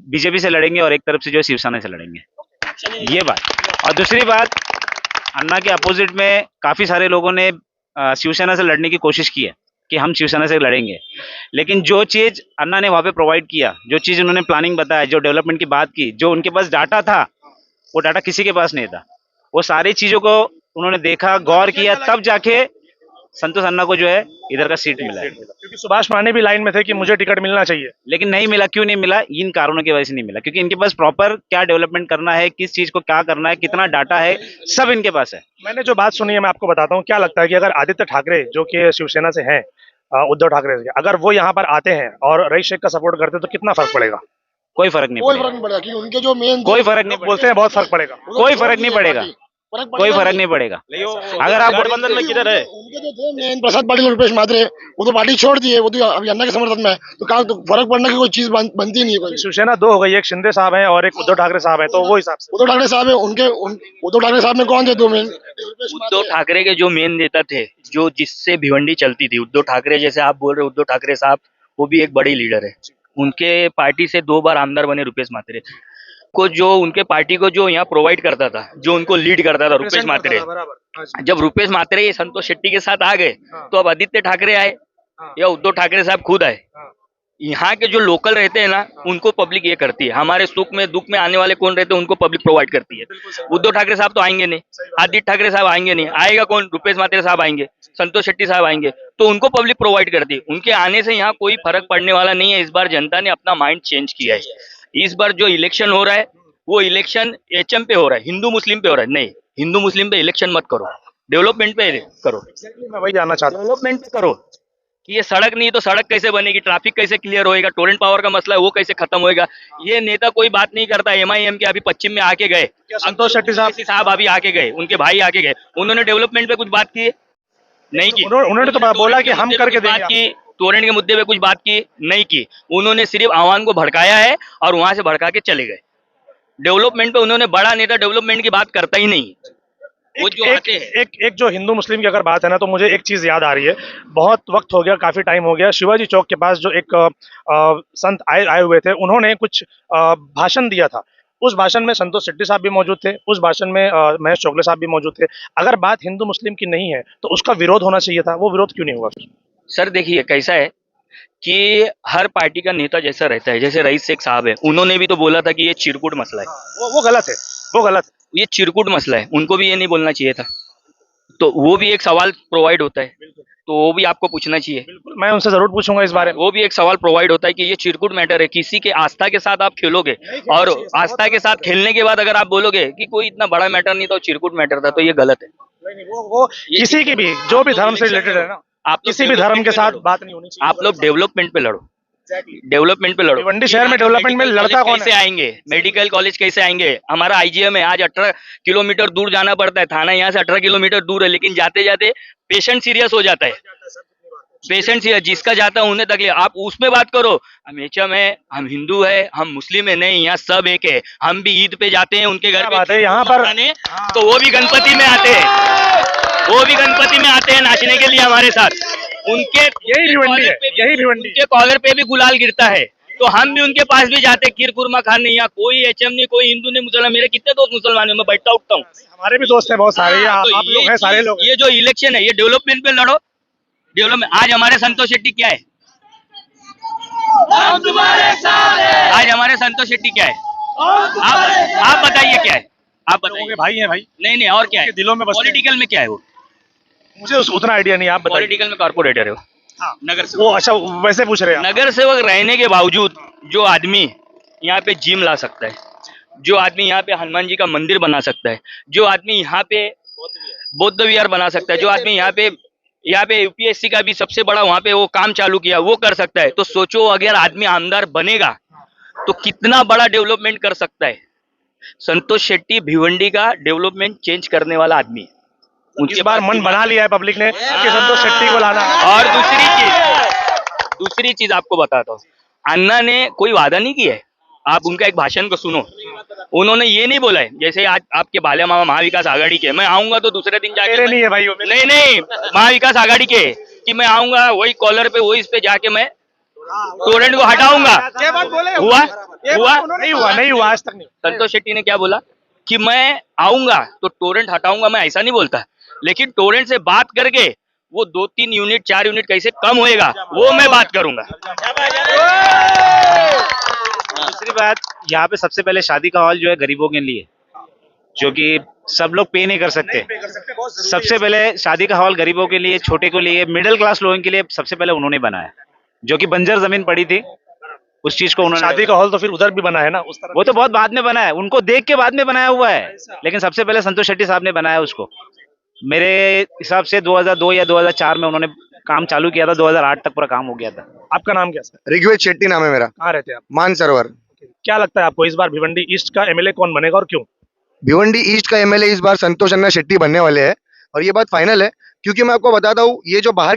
बीजेपी से लड़ेंगे और एक तरफ से जो है शिवसेना से लड़ेंगे, ये बात। और दूसरी बात, अन्ना के अपोजिट में काफी सारे लोगों ने शिवसेना से लड़ने की कोशिश की है कि हम शिवसेना से लड़ेंगे, लेकिन जो चीज अन्ना ने वहां पे प्रोवाइड किया, जो चीज उन्होंने प्लानिंग बताया, जो डेवलपमेंट की बात की, जो उनके पास डाटा था, वो डाटा किसी के पास नहीं था। वो सारी चीजों को उन्होंने देखा, गौर किया, तब जाके संतोष अन्ना को जो है इधर का सीट मिला है। क्योंकि सुभाष माने भी लाइन में थे कि मुझे टिकट मिलना चाहिए, लेकिन नहीं मिला। क्यों नहीं मिला? इन कारणों की वजह से नहीं मिला, क्योंकि इनके पास प्रॉपर क्या डेवलपमेंट करना है, किस चीज को क्या करना है, कितना डाटा है, सब इनके पास है। मैंने जो बात सुनी है मैं आपको बताता हूँ। क्या लगता है कि अगर आदित्य ठाकरे जो कि शिवसेना से हैं, उद्धव ठाकरे से, अगर वो यहाँ पर आते हैं और रईस शेख का सपोर्ट करते हैं तो कितना फर्क पड़ेगा? कोई फर्क नहीं पड़ेगा। पड़ेगा कि उनके जो मेन कोई फर्क नहीं बोलते हैं बहुत फर्क पड़ेगा। कोई फर्क नहीं पड़ेगा। कोई फर्क नहीं पड़ेगा। अगर आप गठबंधन में किधर है? उनके जो थे मेन प्रसाद पाटिल और रुपेश मात्रे, वो तो पार्टी छोड़ दिए, वो तो अभी अन्ना के समर्थन में है, तो कहा तो फर्क पड़ने की कोई चीज बनती नहीं है कोई। शिवसेना दो हो गई, एक शिंदे साहब हैं और एक उद्धव ठाकरे साहब हैं, तो वो हिसाब से उद्धव ठाकरे साहब है, उद्धव ठाकरे साहब में कौन थे दो मेन? उद्धव ठाकरे के जो मेन नेता थे, जो जिससे भिवंडी चलती थी, उद्धव ठाकरे, जैसे आप बोल रहे हो, उद्धव ठाकरे साहब वो भी एक बड़ी लीडर है। उनके पार्टी से 2 बार आमदार बने रुपेश मात्रे को, जो उनके पार्टी को जो यहाँ प्रोवाइड करता था, जो उनको लीड करता था, रुपेश मात्रे। जब रुपेश मात्रे संतोष शेट्टी के साथ आ गए, तो अब आदित्य ठाकरे आए या उद्धव ठाकरे साहब खुद आए। यहाँ के जो लोकल रहते हैं ना, उनको पब्लिक ये करती है। हमारे सुख में दुख में आने वाले कौन रहते हैं, उनको पब्लिक प्रोवाइड करती है। उद्धव ठाकरे साहब तो आएंगे नहीं, आदित्य ठाकरे साहब आएंगे नहीं, आएगा कौन? रुपेश मात्रे साहब आएंगे, संतोष शेट्टी साहब आएंगे, तो उनको पब्लिक प्रोवाइड करती है। उनके आने से यहाँ कोई फर्क पड़ने वाला नहीं है। इस बार जनता ने अपना माइंड चेंज किया है। इस बार जो इलेक्शन हो रहा है, वो इलेक्शन एचएम पे हो रहा है, हिंदू मुस्लिम पे हो रहा है। नहीं, हिंदू मुस्लिम पे इलेक्शन मत करो, डेवलपमेंट पे करो। मैं वही जानना चाहता हूँ, डेवलपमेंट करो कि ये सड़क नहीं तो सड़क कैसे बनेगी, ट्रैफिक कैसे क्लियर होएगा, टोरेंट पावर का मसला है वो कैसे खत्म होएगा। ये नेता कोई बात नहीं करता। एमआईएम के अभी पश्चिम में आके गए, संतोष शेट्टी साहब अभी आके गए, उनके भाई आके गए, उन्होंने डेवलपमेंट पे कुछ बात की? नहीं की। उन्होंने तो बोला कि हम करके बात देंगे। की, टोरेंट के मुद्दे पे कुछ बात की? नहीं की। उन्होंने सिर्फ आवाम को भड़काया है और वहां से भड़का के चले गए। डेवलपमेंट पे उन्होंने, बड़ा नेता डेवलपमेंट की बात करता ही नहीं। वो जो आते हैं, एक जो हिंदू मुस्लिम की अगर बात है ना, तो मुझे एक चीज याद आ रही है। बहुत वक्त हो गया, काफी टाइम हो गया, शिवाजी चौक के पास जो एक संत आए हुए थे, उन्होंने कुछ भाषण दिया था। उस भाषण में संतोष शेट्टी साहब भी मौजूद थे, उस भाषण में महेश चोगले साहब भी मौजूद थे। अगर बात हिंदू मुस्लिम की नहीं है, तो उसका विरोध होना चाहिए था। वो विरोध क्यों नहीं हुआ फिर? सर देखिए कैसा है कि हर पार्टी का नेता जैसा रहता है। जैसे रईस शेख साहब है, उन्होंने भी तो बोला था कि ये चिरकुट मसला है। वो गलत है, वो गलत है। ये चिरकुट मसला है, उनको भी ये नहीं बोलना चाहिए था। तो वो भी एक सवाल प्रोवाइड होता है, तो वो भी आपको पूछना चाहिए। मैं उनसे जरूर पूछूंगा इस बारे में। वो भी एक सवाल प्रोवाइड होता है कि ये चिरकुट मैटर है। किसी के आस्था के साथ आप खेलोगे, और आस्था के साथ खेलने के बाद अगर आप बोलोगे कि कोई इतना बड़ा मैटर नहीं था, चिरकुट मैटर था, तो ये गलत है। वो किसी की भी, जो भी धर्म से रिलेटेड है ना, आप किसी भी धर्म के साथ बात नहीं होनी चाहिए। आप लोग डेवलपमेंट पे लड़ो, डेवलपमेंट पे लड़ो। भिवंडी शहर में डेवलपमेंट में लड़ता कौन कैसे है? आएंगे? मेडिकल कॉलेज कैसे आएंगे? हमारा आईजीएम है, आज 18 किलोमीटर दूर जाना पड़ता है। थाना यहाँ से 18 किलोमीटर दूर है, लेकिन जाते जाते पेशेंट सीरियस हो जाता है। पेशेंट सीरियस जिसका जाता है उन्हें तकलीफ। आप उसमें बात करो, हम एचएम है, हम हिंदू है, हम मुस्लिम है। नहीं, यहाँ सब एक है। हम भी ईद पे जाते हैं उनके घर बात पे है यहाँ पर, तो वो भी गणपति में आते हैं, वो भी गणपति में आते हैं नाचने के लिए हमारे साथ। उनके यही भिवंडी है, यही भिवंडी। उनके कॉलर पे भी गुलाल गिरता है, तो हम भी उनके पास भी जाते, खीर कुरमा खाने। यहाँ कोई एचएम नहीं, कोई हिंदू नहीं, मुसलमान। मेरे कितने दोस्त मुसलमान है, मैं बैठता उठता हूँ। हमारे भी दोस्त हैं बहुत सारे, हाँ, तो आप लोग हैं, सारे लोग। ये जो इलेक्शन है, ये डेवलपमेंट पे लड़ो। डेवलपमेंट। आज हमारे संतोष शेट्टी क्या है? आज हमारे संतोष शेट्टी क्या है? आप बताइए क्या है? आप बताइए। भाई हैं भाई। नहीं, और क्या है? दिलों में पॉलिटिकल में क्या है वो? मुझे उतना आइडिया नहीं, आप बताइए। पॉलिटिकल में कॉर्पोरेटर है वो। हाँ, नगर सेवक। वो अच्छा वैसे पूछ रहे हैं। नगर सेवक रहने के बावजूद जो आदमी यहाँ पे जिम ला सकता है, जो आदमी यहाँ पे हनुमान जी का मंदिर बना सकता है, जो आदमी यहाँ पे बौद्ध विहार बना सकता है, जो आदमी यहाँ पे यूपीएससी का भी सबसे बड़ा वहाँ पे वो काम चालू किया, वो कर सकता है। तो सोचो अगर आदमी आमदार बनेगा तो कितना बड़ा डेवलपमेंट कर सकता है। संतोष शेट्टी भिवंडी का डेवलपमेंट चेंज करने वाला आदमी है। इस बार मन बना लिया है पब्लिक ने कि संतोष शेट्टी को लाना। और दूसरी चीज आपको बताता हूँ, अन्ना ने कोई वादा नहीं किया है। आप उनका एक भाषण को सुनो, उन्होंने ये नहीं बोला है जैसे आज आपके बाल्या मामा महाविकास आघाड़ी के, मैं आऊंगा तो दूसरे दिन जाके नहीं है भाई, नहीं महाविकास आघाड़ी के, कि मैं आऊंगा वही कॉलर पे, वही इस पे जाके मैं टोरेंट को हटाऊंगा। नहीं हुआ आज तक नहीं। संतोष शेट्टी ने क्या बोला कि मैं आऊंगा तो टोरेंट हटाऊंगा, मैं ऐसा नहीं बोलता। लेकिन टोरेंट से बात करके वो 2-3 यूनिट 4 यूनिट कैसे कम होएगा वो मैं बात करूंगा। दूसरी बात, यहाँ पे सबसे पहले शादी का हॉल जो है गरीबों के लिए, जो कि सब लोग पे नहीं कर सकते। सबसे पहले शादी का हॉल गरीबों के लिए, छोटे के लिए, मिडिल क्लास लोगों के लिए सबसे पहले उन्होंने बनाया, जो कि बंजर जमीन पड़ी थी, उस चीज को उन्होंने। शादी का हॉल तो फिर उधर भी बना है ना, उस तरफ। वो तो बहुत बाद में बना है, उनको देख के बाद में बनाया हुआ है, लेकिन सबसे पहले संतोष शेट्टी साहब ने बनाया उसको। मेरे हिसाब से 2002 या 2004 में उन्होंने काम चालू किया था, 2008 तक पूरा काम हो गया था। आपका नाम क्या सर? ऋग्वेद शेट्टी नाम है मेरा। कहाँ रहते हैं आप? मानसरोवर। क्या लगता है आपको इस बार भिवंडी ईस्ट का एमएलए कौन बनेगा और क्यों? भिवंडी ईस्ट का एमएलए इस बार संतोष अन्ना शेट्टी बनने वाले हैं और ये बात फाइनल है, क्योंकि मैं आपको बताता हूँ ये जो बाहर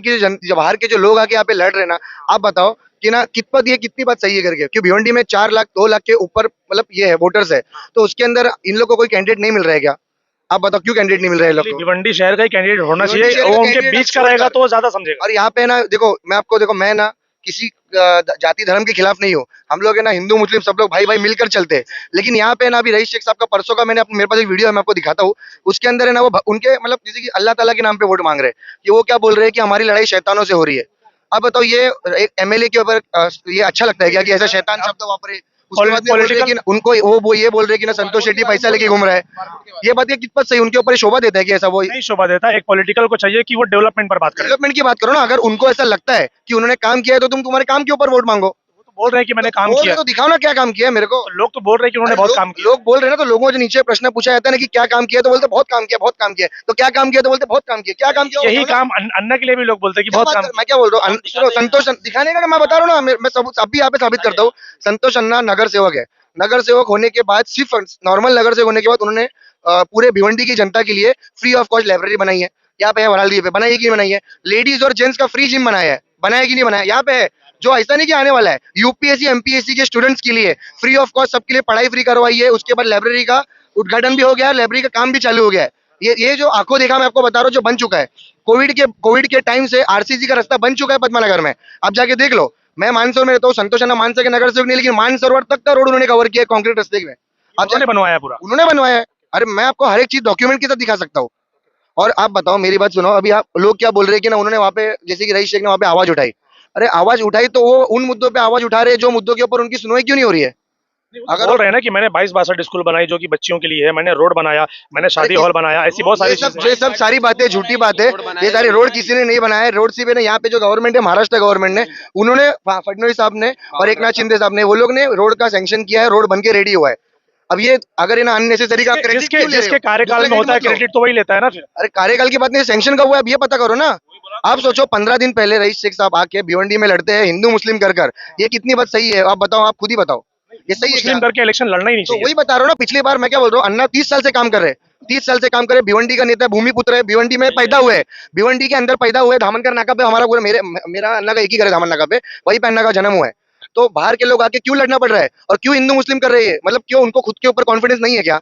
के जो लोग आके यहाँ पे लड़ रहे हैं ना, आप बताओ कि ना कितनी बात सही है करके, क्योंकि भिवंडी में 4 लाख 2 लाख के ऊपर मतलब ये है वोटर्स है, तो उसके अंदर इन लोग को कोई कैंडिडेट नहीं मिल रहा है क्या? आप बताओ क्यों कैंडिडेट नहीं मिल रहा है इन लोग को? भिवंडी शहर का ही कैंडिडेट होना भिवंडी चाहिए, शहर वो का उनके कैंडिडेट बीच का आप रहेगा छोड़कर- तो वो ज्यादा समझेगा। और यहाँ पे ना देखो मैं ना किसी जाति धर्म के खिलाफ नहीं हूँ, हम लोग है ना हिंदू मुस्लिम सब लोग भाई भाई मिलकर चलते हैं, लेकिन यहाँ पे ना अभी रईस शेख साहब का परसों का मेरे पास एक वीडियो है, मैं आपको दिखाता हूँ। उसके अंदर है ना वो उनके मतलब जैसे कि अल्लाह ताला के नाम पे वोट मांग रहे हैं कि वो क्या बोल रहे हैं कि हमारी लड़ाई शैतानों से हो रही है। अब बताओ ये एक एमएलए के ऊपर ये अच्छा लगता है क्या कि ऐसा शैतान शब्द वापरे? उसके बाद में बोल रहे हैं कि उनको वो ये बोल रहे हैं कि ना संतोष शेट्टी पैसा लेके घूम रहा है, ये बात ये कितना सही उनके ऊपर शोभा देता है कि ऐसा वो नहीं शोभा देता, एक पॉलिटिकल को चाहिए कि वो डेवलपमेंट पर बात करे। डेवलपमेंट की बात करो ना, अगर उनको ऐसा लगता है कि उन्होंने काम किया है तो तुम तुम्हारे काम के ऊपर वोट मांगो। वो तो बोल रहे हैं कि मैंने काम बोल किया, रहे तो दिखाओ ना क्या काम किया है मेरे को। लोग तो बोल रहे हैं कि उन्होंने बहुत काम किया। लोग बोल रहे हैं ना, तो लोगों से नीचे प्रश्न पूछा जाता है ना कि क्या काम किया, तो बोलते बहुत काम किया बहुत काम किया, तो क्या काम किया तो बोलते बहुत काम किया, क्या काम किया? यही काम अन्ना के लिए भी लोग बोलते हैं कि बहुत काम। मैं क्या बोल रहा हूँ, सुनो संतोष दिखाने का मैं बता रहा हूँ ना, मैं सब अभी यहाँ पे साबित करता हूँ। संतोष अन्ना नगर सेवक है, नगर सेवक होने के बाद सिर्फ नॉर्मल नगर सेवक होने के बाद उन्होंने पूरे भिवंडी की जनता के लिए फ्री ऑफ कॉस्ट लाइब्रेरी बनाई है। यहाँ पे है वरालदी पे बनाई है कि नहीं बनाई है? लेडीज और जेंट्स का फ्री जिम बनाया है, बनाया कि नहीं बनाया? यहाँ पे है, जो ऐसा नहीं कि आने वाला है, यूपीएससी एमपीएससी के स्टूडेंट्स के लिए फ्री ऑफ कॉस्ट सबके लिए पढ़ाई फ्री करवाई है। उसके बाद लाइब्रेरी का उद्घाटन भी हो गया है, लाइब्रेरी का काम भी चालू हो गया है। ये जो आंखों देखा मैं आपको बता रहा हूँ, जो बन चुका है कोविड के टाइम से आरसीसी का रास्ता बन चुका है पद्मानगर में, आप जाके देख लो। मैं मानसरोवर में रहता हूँ, संतोष अन्ना मानसर के नगर सेवक नहीं, लेकिन मानसरोवर तक का रोड उन्होंने कवर किया कंक्रीट रास्ते में। उन्होंने बनवाया पूरा, उन्होंने बनवाया है। अरे मैं आपको हर एक चीज डॉक्यूमेंट के साथ दिखा सकता हूँ। और आप बताओ मेरी बात सुनो, अभी आप लोग क्या बोल रहे हैं कि ना उन्होंने वहाँ पे जैसे कि रईस शेख ने वहाँ पे आवाज उठाई, अरे आवाज उठाई तो वो उन मुद्दों पे आवाज उठा रहे हैं जो मुद्दों के ऊपर उनकी सुनवाई क्यों नहीं हो रही है? अगर बोल रहे हैं ना कि मैंने 22-62 स्कूल बनाई जो कि बच्चियों के लिए है, मैंने रोड बनाया, मैंने शादी हॉल बनाया, ऐसी बहुत सारी चीजें। ये सब सारी बातें झूठी बात है, ये सारी रोड किसी ने नहीं बनाया है। रोड सिर्फ यहाँ पे जो गवर्नमेंट है, महाराष्ट्र गवर्नमेंट ने, उन्होंने फडणवीस साहब ने और एकनाथ शिंदे साहब ने, वो लोग ने रोड का सैंक्शन किया है, रोड बन के रेडी हुआ है। अब ये अगर ये ना अननेसेसरी का क्रेडिट जिसके कार्यकाल में होता है क्रेडिट तो वही लेता है ना फिर। अरे कार्यकाल की बात नहीं, सैंक्शन का हुआ है, अब ये पता करो ना। आप सोचो 15 दिन पहले रईस शेख साहब आके भिवंडी में लड़ते हैं हिंदू मुस्लिम कर, ये कितनी बात सही है? आप बताओ, आप खुद ही बताओ, ये सही है मुस्लिम क्या? करके इलेक्शन लड़ना ही नहीं तो चाहिए। वही बता रहा हूँ ना, पिछली बार मैं क्या बोल रहा हूँ, अन्ना 30 साल से काम कर रहे हैं, 30 साल से काम करे। भिवंडी का नेता भूमिपुत्र है, भिवंडी में पैदा हुए, भिवंडी के अंदर पैदा हुए, धामनकर नाका पे हमारा पूरा मेरा अन्ना का एक ही घर है धामन नाका पे, वही पे अन्ना का जन्म हुआ है। तो बाहर के लोग आके क्यों लड़ना पड़ रहा है और क्यों हिंदू मुस्लिम कर रहे हैं? मतलब क्यों उनको खुद के ऊपर कॉन्फिडेंस नहीं है क्या?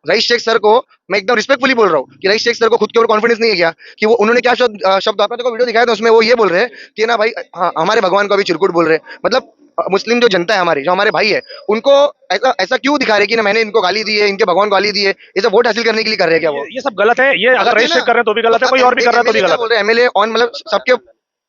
रईस शेख सर को मैं एकदम रिस्पेक्टफुली बोल रहा हूँ कि रईस शेख सर को खुद के ऊपर कॉन्फिडेंस नहीं है क्या कि वो उन्होंने क्या शब्द आपने को वीडियो दिखाया था, उसमें वो ये बोल रहे हैं कि ना भाई हाँ हमारे भगवान को अभी चिरकुट बोल रहे हैं। मतलब मुस्लिम जो जनता है हमारी, जो हमारे भाई है, उनको ऐसा क्यों दिखा रहे कि ना मैंने इनको गाली दी है, इनके भगवान को गाली दी है, ये सब वोट हासिल करने के लिए कर रहे हैं क्या? वो ये सब गलत है। ये अगर रईस शेख कर रहे हैं तो भी गलत है, कोई और भी कर रहा है तो भी गलत बोल रहे हैं एमएलए ऑन, मतलब सबके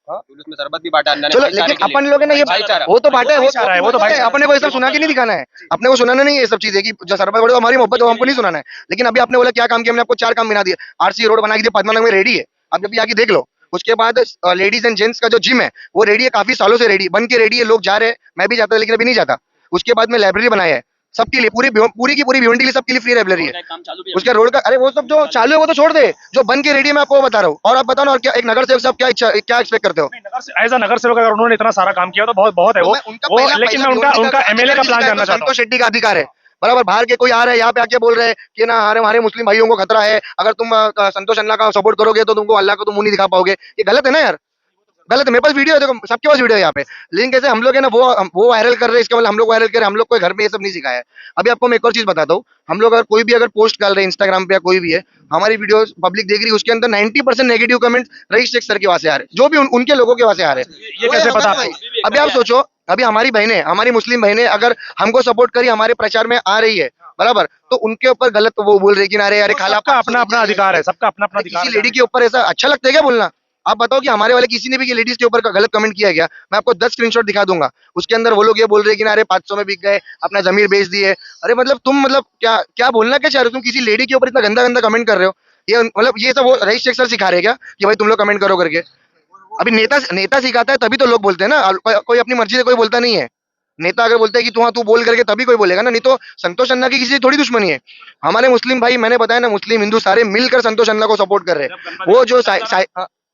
उसमें शरबत भी बांटा अन्ना ने, चलो, लेकिन अपन लोग है ना ये वो तो बांटा है, भाईचारा है, वो तो भाईचारा है। अपने को ये सब सुना के नहीं दिखाना है, अपने को सुनाना नहीं है ये सब चीजें कि जो सरबत बड़े हमारी मोहब्बत है, वो हमको नहीं सुनाना है। लेकिन अभी आपने बोला क्या काम किया, हमने आपको 4 काम बना दिए। आरसी रोड बना के दिया, पद्मानगर में रेडी है, आप जब भी आके देख लो। उसके बाद लेडीज एंड जेंट्स का जो जिम है वो रेडी है, काफी सालों से रेडी बन के रेडी है, लोग जा रहे हैं, मैं भी जाता लेकिन अभी नहीं जाता। उसके बाद में लाइब्रेरी बनाया है सबके लिए, पूरी की पूरी भिवंडी के लिए सबके लिए फ्री लाइब्रेरी है। उसके रोड का अरे वो सब जो चालू है वो तो छोड़ दे, जो बन के रेडी है मैं आपको बता रहा हूँ। और आप बताओ ना, और क्या एक नगर सेवक साहब क्या एक्सपेक्ट करते हो? एज अ नगर सेवक अगर उन्होंने इतना सारा काम किया तो बहुत है वो, लेकिन मैं उनका एमएलए का प्लान जानना चाहता हूँ। संतोष शेट्टी का अधिकार है, बराबर। बाहर के कोई आ रहे हैं यहाँ पे आके बोल रहे हैं कि ना हमारे मुस्लिम भाइयों को खतरा है, अगर तुम संतोष अन्ना का सपोर्ट करोगे तो तुमको अल्लाह को तुम मुंह नहीं दिखा पाओगे। ये गलत है ना यार, गलत है। मेरे पास वीडियो है, देखो सबके पास वीडियो है यहाँ पे। लेकिन कैसे हम लोग है ना वो वायरल कर रहे हैं, इसका मतलब हम लोग वायरल कर रहे हैं, हम लोग कोई घर में ये सब नहीं सिखाया है। अभी आपको मैं एक और चीज बताता हूँ, हम लोग अगर कोई भी अगर पोस्ट डाल रहे हैं इंस्टाग्राम पे या कोई भी है, हमारी वीडियो पब्लिक देख रही है, उसके अंदर 90% negative comment rice Sheikh sir के वहां से आ रहे हैं, जो भी उनके लोगों के वहां से आ रहे हैं। ये कैसे पता आपको? अभी आप सोचो, अभी हमारी बहनें, हमारी मुस्लिम बहनें अगर हमको सपोर्ट करी, हमारे प्रचार में आ रही है, बराबर, तो उनके ऊपर गलत वो बोल रही कि ना अरे खाला, सबका अपना अपना अधिकार है, सबका अपना अपना अधिकार किसी लेडी के ऊपर ऐसा अच्छा लगता है क्या बोलना? आप बताओ कि हमारे वाले किसी ने भी लेडीज के ऊपर गलत कमेंट किया गया? मैं आपको 10 स्क्रीनशॉट दिखा दूंगा, उसके अंदर वो लोग ये बोल रहे हैं कि ना अरे 500 में बिक गए, अपना जमीन बेच दिए। अरे मतलब तुम मतलब क्या बोलना क्या चाह रहे हो? तुम किसी लेडी के ऊपर इतना गंदा गंदा कमेंट कर रहे हो, ये मतलब ये सब वो रईस शेख सर सिखा रहे हैं क्या कि भाई तुम लोग कमेंट करो करके? अभी नेता सिखाता है तभी तो लोग बोलते हैं ना, कोई अपनी मर्जी से कोई बोलता नहीं है। नेता अगर बोलता है कि तू बोल करके तभी कोई बोलेगा ना, नहीं तो संतोष अन्ना की किसी से थोड़ी दुश्मनी है। हमारे मुस्लिम भाई, मैंने बताया ना, मुस्लिम हिंदू सारे मिलकर संतोष अन्ना को सपोर्ट कर रहे हैं। वो जो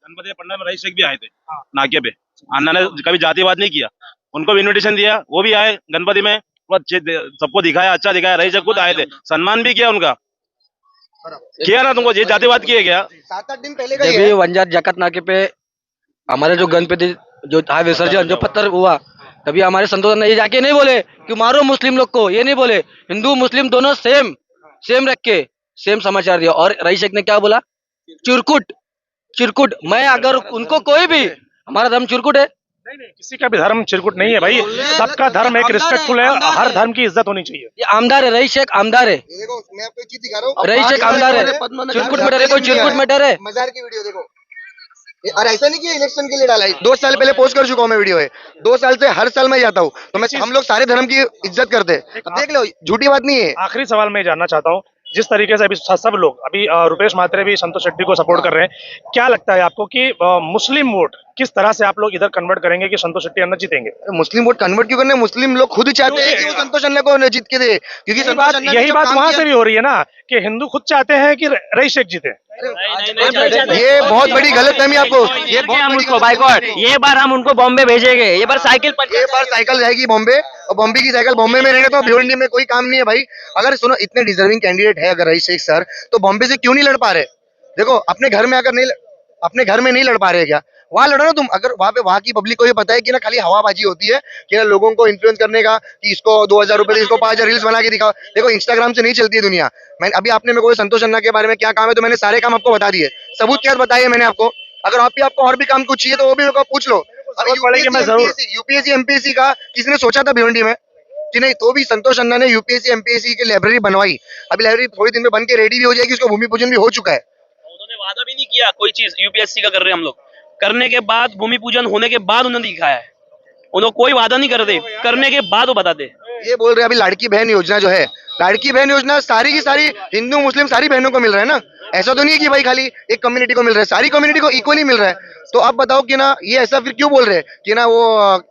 गणपति पंडा में रईस शेख भी आए थे नाके पे, अन्ना ने कभी जातिवाद नहीं किया, उनको भी इन्विटेशन दिया, वो भी आए गणपति में, सबको दिखाया, अच्छा दिखाया। रईस शेख खुद आए थे, सम्मान भी किया उनका। किया ना तुमको, ये जातिवाद किए क्या? 7-8 दिन पहले का ही जब है। ये वंजार जकत नाके पे हमारे जो गणपति जो था विसर्जन जो पत्थर हुआ, तभी हमारे संतोष ने ये जाके नहीं बोले कि मारो मुस्लिम लोग को, ये नहीं बोले। हिंदू मुस्लिम दोनों सेम सेम रख के सेम समाचार दिया। और रईस शेख ने क्या बोला? चिरकुट चिरकुट। मैं अगर उनको कोई भी, हमारा धर्म चिरकुट है, नहीं किसी का भी धर्म चिरकुट नहीं है भाई, सबका धर्म एक रिस्पेक्टफुल है, हर धर्म की इज्जत होनी चाहिए। ये आमदार है रईस शेख, आमदार है। ये देखो, मैं आपको एक चीज दिखा रहा हूँ। रईस शेख आमदार है, चिरकुट में डरे कोई, चिरकुट में डरे। मजार की वीडियो देखो। और ऐसा नहीं कि इलेक्शन के लिए डाला है, 2 साल पहले पोस्ट कर चुका हूँ मैं वीडियो है। 2 साल से हर साल मैं जाता हूँ, तो मैं हम लोग सारे धर्म की इज्जत करते हैं। अब देख लो, झूठी बात नहीं है। आखिरी सवाल मैं जानना चाहता हूँ, जिस तरीके से अभी सब लोग अभी रुपेश मात्रे भी संतोष शेट्टी को सपोर्ट कर रहे हैं, क्या लगता है आपको कि मुस्लिम वोट किस तरह से आप लोग इधर कन्वर्ट करेंगे कि संतोष शेट्टी अन्ना जीतेंगे? मुस्लिम वोट कन्वर्ट क्यों करने? मुस्लिम लोग खुद चाहते हैं कि वो संतोष अन्ना को जीत के दे, क्योंकि यही बात वहां से भी हो रही है ना कि हिंदू खुद चाहते हैं कि रईस शेख जीते। ये बहुत बड़ी गलतफहमी आपको। ये हम उसको बाइकआउट, ये बार हम उनको बॉम्बे भेजेंगे, ये बार साइकिल जाएगी बॉम्बे, और बॉम्बे की साइकिल बॉम्बे में रहेंगे तो भिवंडी में कोई काम नहीं है भाई। अगर सुनो, इतने डिजर्विंग कैंडिडेट है अगर रईस शेख सर, तो बॉम्बे से क्यों नहीं लड़ पा रहे? देखो, अपने घर में अगर नहीं, अपने घर में नहीं लड़ पा रहे क्या? वहां लड़ो ना तुम। अगर वहां पे वहां की पब्लिक को ये पता है कि ना खाली हवाबाजी होती है, कि ना लोगों को इन्फ्लुएंस करने का, कि इसको 2000 रुपए दे, इसको 5000 रील्स बना के दिखाओ। देखो, इंस्टाग्राम से नहीं चलती है दुनिया। मैंने अभी आपने मेरे को संतोष अन्ना के बारे में क्या काम है, तो मैंने सारे काम आपको बता दिए, सबूत क्या बताइए मैंने आपको। अगर आपको और भी काम कुछ चाहिए तो वो भी मेरे को पूछ लो। यूपीएससी एमपीएससी का किसने सोचा था भिवंडी में कि नहीं? तो भी संतोष अन्ना ने यूपीएससी एमपीएससी की लाइब्रेरी बनवाई। अभी लाइब्रेरी थोड़ी दिन में बन के रेडी भी हो जाएगी, उसका भूमि पूजन भी हो चुका है। उन्होंने वादा भी नहीं किया कोई चीज, यूपीएससी का कर रहे हैं हम लोग। करने के बाद, भूमि पूजन होने के बाद उन्होंने दिखाया है। उन्होंने कोई वादा नहीं कर दे, करने के बाद वो बताते। ये बोल रहे हैं अभी लाड़की बहन योजना जो है, लाड़की बहन योजना सारी की सारी हिंदू मुस्लिम सारी बहनों को मिल रहा है ना। ऐसा तो नहीं है कि भाई खाली एक कम्युनिटी को मिल रहा है, सारी कम्युनिटी को इक्वली मिल रहा है। तो आप बताओ कि ना, ये ऐसा फिर क्यों बोल रहे हैं कि ना वो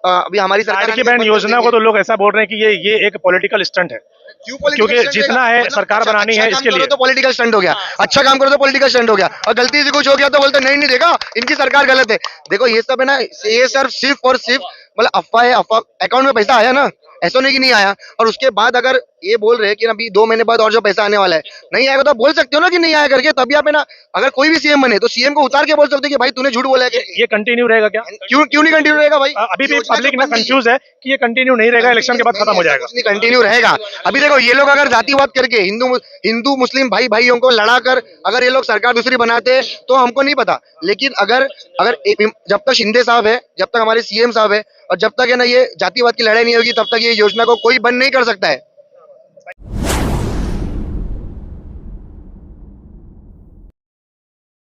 अभी हमारी सरकार लाड़की बहन योजना को तो लोग ऐसा बोल रहे हैं कि ये एक पॉलिटिकल स्टंट है, क्योंकि जितना है सरकार बनानी है इसके लिए। तो पॉलिटिकल स्टंट हो गया, अच्छा काम करो तो पॉलिटिकल स्टंट हो गया, और गलती से कुछ हो गया तो बोलते नहीं देखा इनकी सरकार गलत है। देखो, ये सब है ना, ये सिर्फ और सिर्फ मतलब अफवाह है। अफवाह, अकाउंट में पैसा आया ना, ऐसा नहीं कि नहीं आया। और उसके बाद अगर ये बोल रहे हैं कि अभी 2 महीने बाद और जो पैसा आने वाला है नहीं आएगा, तो आप बोल सकते हो ना कि नहीं आया करके। तभी आप है ना, अगर कोई भी सीएम बने तो सीएम को उतार के बोल सकते हो कि भाई तूने झूठ बोला है। ये कंटिन्यू रहेगा क्या? क्यों नहीं कंटिन्यू रहेगा भाई? अभी भी पब्लिक ना कंफ्यूज है कि ये कंटिन्यू नहीं रहेगा, इलेक्शन के बाद खत्म हो जाएगा। नहीं, कंटिन्यू रहेगा। अभी देखो, ये लोग अगर जातिवाद करके हिंदू मुस्लिम भाइयों को लड़ाकर अगर ये लोग सरकार दूसरी बनाते हैं तो हमको नहीं पता। लेकिन अगर जब तक शिंदे साहब है, जब तक हमारे सीएम साहब है, और जब तक है ना ये जातिवाद की लड़ाई नहीं होगी, तब तक ये योजना को कोई बंद नहीं कर सकता है।